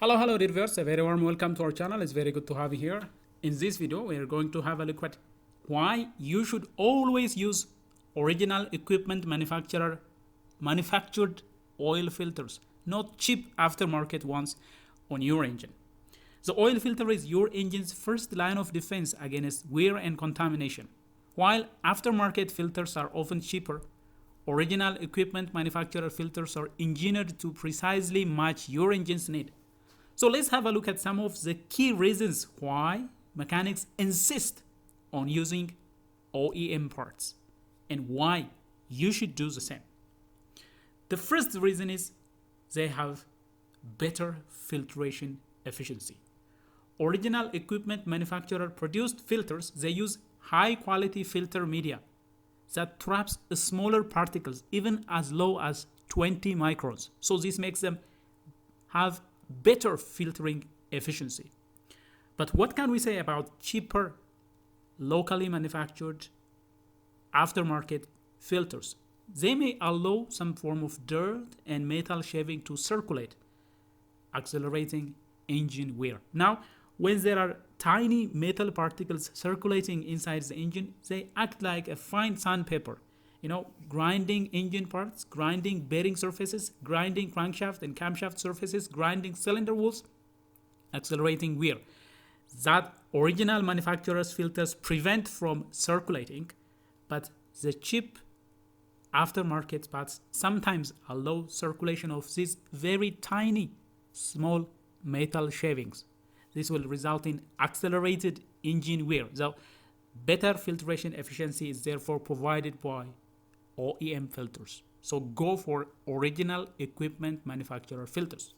Hello dear viewers, a very warm welcome to our channel. It's very good to have you here. In this video, we are going to have a look at why you should always use original equipment manufactured oil filters, not cheap aftermarket ones on your engine. The oil filter is your engine's first line of defense against wear and contamination. While aftermarket filters are often cheaper, original equipment manufacturer filters are engineered to precisely match your engine's need. So let's have a look at some of the key reasons why mechanics insist on using OEM parts and why you should do the same. The first reason is they have better filtration efficiency. Original equipment manufacturer produced filters, they use high quality filter media that traps smaller particles even as low as 20 microns. So this makes them have better filtering efficiency. But what can we say about cheaper, locally manufactured aftermarket filters? They may allow some form of dirt and metal shaving to circulate, accelerating engine wear. Now, when there are tiny metal particles circulating inside the engine, they act like a fine sandpaper, grinding engine parts, grinding bearing surfaces, grinding crankshaft and camshaft surfaces, grinding cylinder walls, accelerating wear. That original manufacturer's filters prevent from circulating, but the cheap aftermarket parts sometimes allow circulation of these very tiny, small metal shavings. This will result in accelerated engine wear. So, better filtration efficiency is therefore provided by OEM filters. So go for original equipment manufacturer filters.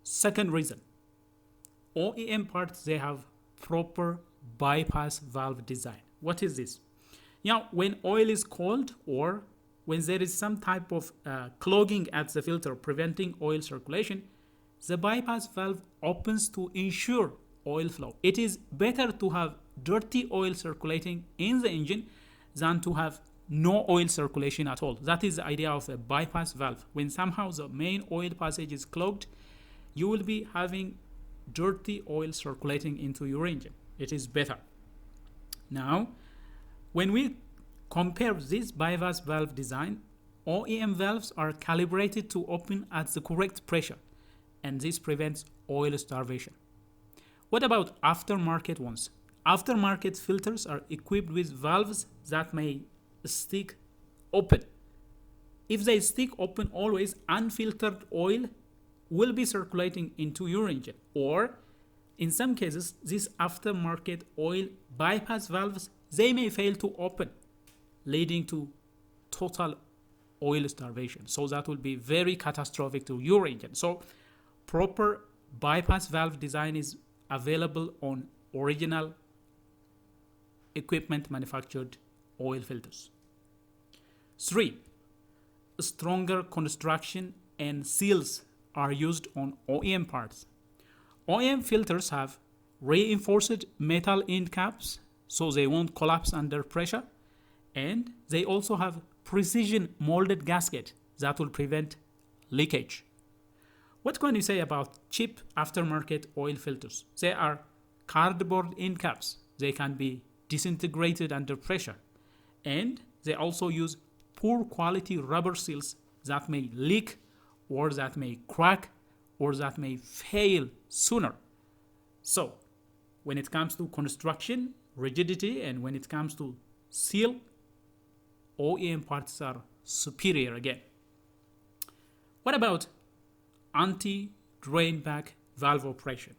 Second reason, OEM parts, they have proper bypass valve design. What is this? When oil is cold or when there is some type of clogging at the filter preventing oil circulation, the bypass valve opens to ensure oil flow. It is better to have dirty oil circulating in the engine than to have no oil circulation at all. That is the idea of a bypass valve. When somehow the main oil passage is clogged, you will be having dirty oil circulating into your engine. It is better. Now, when we compare this bypass valve design, OEM valves are calibrated to open at the correct pressure, and this prevents oil starvation. What about aftermarket ones? Aftermarket filters are equipped with valves that may stick open. If they stick open always, unfiltered oil will be circulating into your engine. Or in some cases, these aftermarket oil bypass valves, they may fail to open, leading to total oil starvation. So that will be very catastrophic to your engine. So proper bypass valve design is available on original equipment manufactured oil filters. 3. Stronger construction and seals are used on OEM parts. OEM filters have reinforced metal end caps so they won't collapse under pressure, and they also have precision molded gasket that will prevent leakage. What can you say about cheap aftermarket oil filters? They are cardboard end caps. They can be disintegrated under pressure, and they also use poor quality rubber seals that may leak or that may crack or that may fail sooner. So when it comes to construction rigidity and when it comes to seal, OEM parts are superior again. What about anti-drainback valve operation?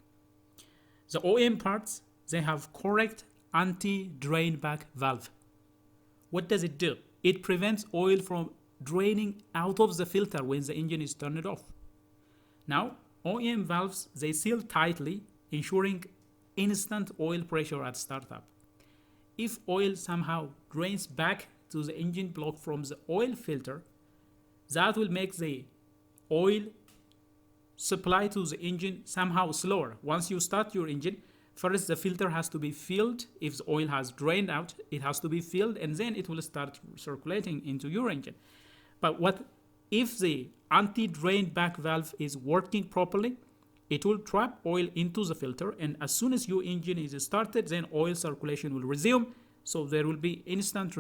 The OEM parts, they have correct anti-drainback valve. What does it do? It prevents oil from draining out of the filter when the engine is turned off. Now, OEM valves, they seal tightly, ensuring instant oil pressure at startup. If oil somehow drains back to the engine block from the oil filter, that will make the oil supply to the engine somehow slower. Once you start your engine, first the filter has to be filled. If the oil has drained out, it has to be filled, and then it will start circulating into your engine. But what if the anti-drain back valve is working properly? it will trap oil into the filter, and as soon as your engine is started, then oil circulation will resume. So there will be instant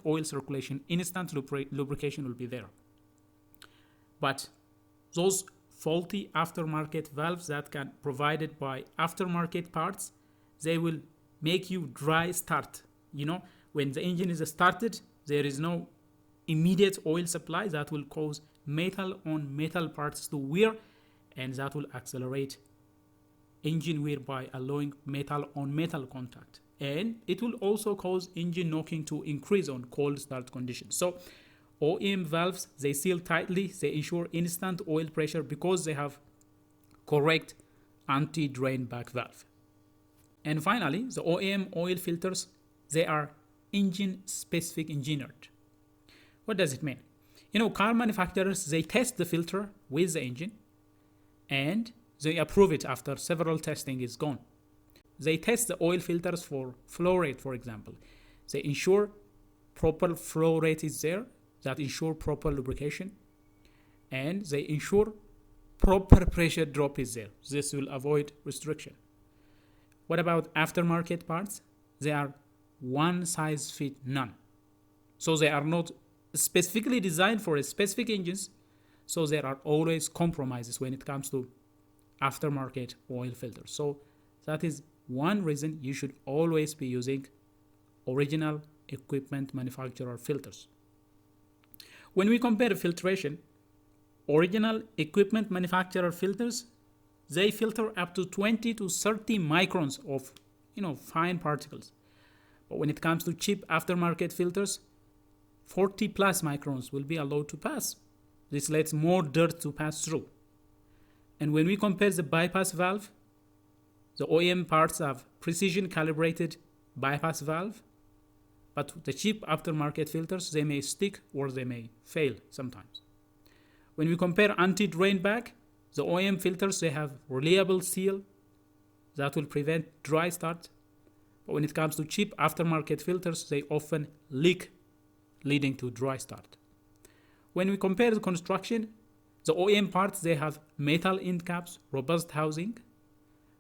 oil circulation, instant lubrication will be there. But those faulty aftermarket valves that can provided by aftermarket parts, they will make you dry start. When the engine is started, there is no immediate oil supply. That will cause metal on metal parts to wear, and that will accelerate engine wear by allowing metal on metal contact. And it will also cause engine knocking to increase on cold start conditions. So OEM valves, they seal tightly, they ensure instant oil pressure because they have correct anti-drain back valve. And finally, the OEM oil filters, they are engine specific engineered. What does it mean? Car manufacturers, they test the filter with the engine and they approve it after several testing is gone. They test the oil filters for flow rate, for example. They ensure proper flow rate is there, that ensure proper lubrication, and they ensure proper pressure drop is there. This will avoid restriction. What about aftermarket parts? They are one size fit none. So they are not specifically designed for specific engines, so there are always compromises when it comes to aftermarket oil filters. So that is one reason you should always be using original equipment manufacturer filters. When we compare filtration, original equipment manufacturer filters, they filter up to 20 to 30 microns of fine particles. But when it comes to cheap aftermarket filters, 40 plus microns will be allowed to pass. This lets more dirt to pass through. And when we compare the bypass valve, the OEM parts have precision calibrated bypass valve, but the cheap aftermarket filters, they may stick or they may fail sometimes. When we compare anti-drain back, the OEM filters, they have reliable seal that will prevent dry start. But when it comes to cheap aftermarket filters, they often leak, leading to dry start. When we compare the construction, the OEM parts, they have metal end caps, robust housing,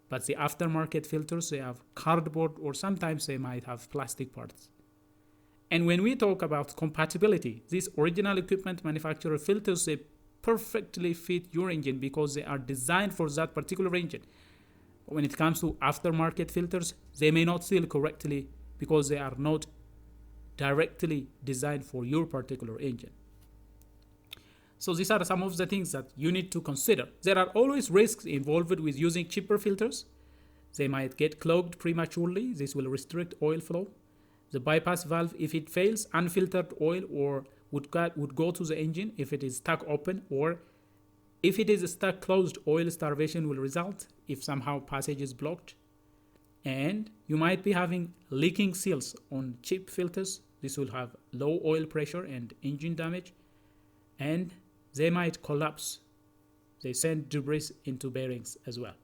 but the aftermarket filters, they have cardboard or sometimes they might have plastic parts. And when we talk about compatibility, these original equipment manufacturer filters, they perfectly fit your engine because they are designed for that particular engine. But when it comes to aftermarket filters, they may not seal correctly because they are not directly designed for your particular engine. So these are some of the things that you need to consider. There are always risks involved with using cheaper filters. They might get clogged prematurely. This will restrict oil flow. The bypass valve, if it fails, unfiltered oil or would go to the engine if it is stuck open, or if it is stuck closed, oil starvation will result if somehow passage is blocked. And you might be having leaking seals on cheap filters. This will have low oil pressure and engine damage, and they might collapse. They send debris into bearings as well.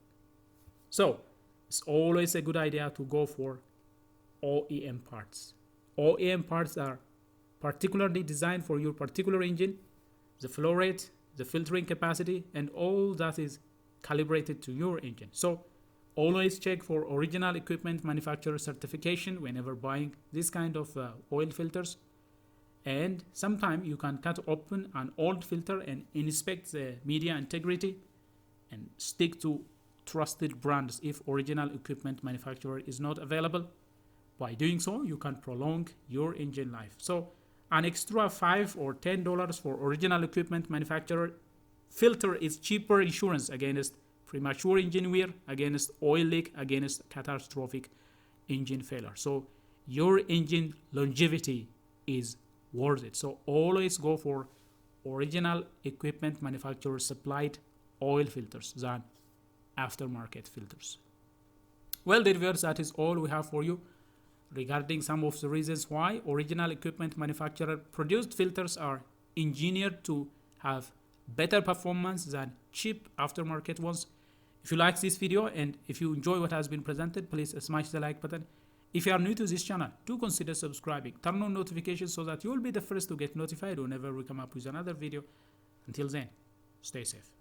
So it's always a good idea to go for OEM parts. OEM parts are particularly designed for your particular engine. The flow rate, the filtering capacity, and all that is calibrated to your engine. So always check for original equipment manufacturer certification whenever buying this kind of oil filters. And sometimes you can cut open an old filter and inspect the media integrity and stick to trusted brands if original equipment manufacturer is not available. By doing so, you can prolong your engine life. So an extra $5 or $10 for original equipment manufacturer filter is cheaper insurance against premature engine wear, against oil leak, against catastrophic engine failure. So your engine longevity is worth it. So always go for original equipment manufacturer supplied oil filters than aftermarket filters. Well, dear viewers, that is all we have for you regarding some of the reasons why original equipment manufacturer produced filters are engineered to have better performance than cheap aftermarket ones. If you like this video and if you enjoy what has been presented, please smash the like button. If you are new to this channel, do consider subscribing. Turn on notifications so that you will be the first to get notified whenever we come up with another video. Until then, stay safe.